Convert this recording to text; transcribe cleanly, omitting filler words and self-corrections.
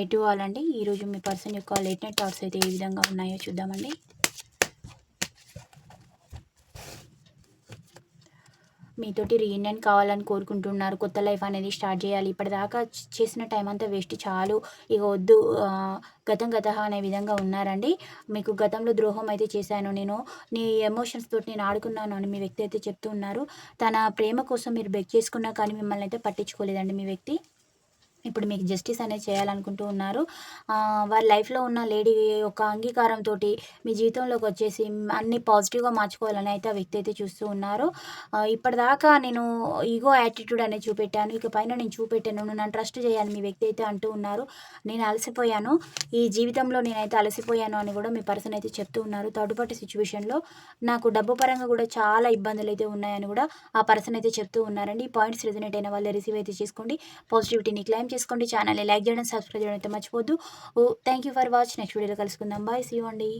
ఎటు వాళ్ళండి ఈరోజు మీ పర్సన్ యొక్క లేట్ నైట్ థాట్స్ అయితే ఏ విధంగా ఉన్నాయో చూద్దామండి. మీతోటి రీయూనియన్ కావాలని కోరుకుంటున్నారు. కొత్త లైఫ్ అనేది స్టార్ట్ చేయాలి. ఇప్పటిదాకా చేసిన టైం అంతా వేస్ట్ చాలు. ఇక వద్దు గతం గతహ అనే విధంగా ఉన్నారండి. మీకు గతంలో ద్రోహం అయితే చేశాను నేను. నీ ఎమోషన్స్ తోటి నేను ఆడుకున్నాను అని మీ వ్యక్తి అయితే చెప్తూ ఉన్నారు. తన ప్రేమ కోసం మీరు బెగ్ చేసుకున్నా కానీ మిమ్మల్ని అయితే పట్టించుకోలేదండి మీ వ్యక్తి. ఇప్పుడు మీకు జస్టిస్ అనేది చేయాలనుకుంటూ ఉన్నారు. వాళ్ళ లైఫ్‌లో ఉన్న లేడీ యొక్క అంగీకారంతోటి మీ జీవితంలోకి వచ్చేసి అన్నీ పాజిటివ్‌గా మార్చుకోవాలని అయితే ఆ వ్యక్తి అయితే చూస్తూ ఉన్నారు. ఇప్పటిదాకా నేను ఈగో యాటిట్యూడ్ అనేది చూపెట్టాను. ఇక పైన నేను చూపెట్టాను. నువ్వు నన్ను ట్రస్ట్ చేయాలి మీ వ్యక్తి అయితే అంటూ ఉన్నారు. నేను అలసిపోయాను. ఈ జీవితంలో నేనైతే అలసిపోయాను అని కూడా మీ పర్సన్ అయితే చెప్తూ ఉన్నారు. థర్డ్ పార్టీ సిట్యుయేషన్‌లో నాకు డబ్బు పరంగా కూడా చాలా ఇబ్బందులైతే ఉన్నాయని కూడా ఆ పర్సన్ అయితే చెప్తూ ఉన్నారండి. ఈ పాయింట్స్ రెజొనేట్ అయిన వాళ్ళు రిసీవ్ అయితే చేసుకోండి. పాజిటివిటీని క్లెయిమ్ చేసుకోండి. ఛానల్‌ని లైక్ చేయడం, సబ్స్క్రైబ్ చేయడం అయితే మర్చిపోవద్దు. Thank you for watch. Next వీడియోలో కలుసుకుందాం. బాయ్. సీ యూ అండి.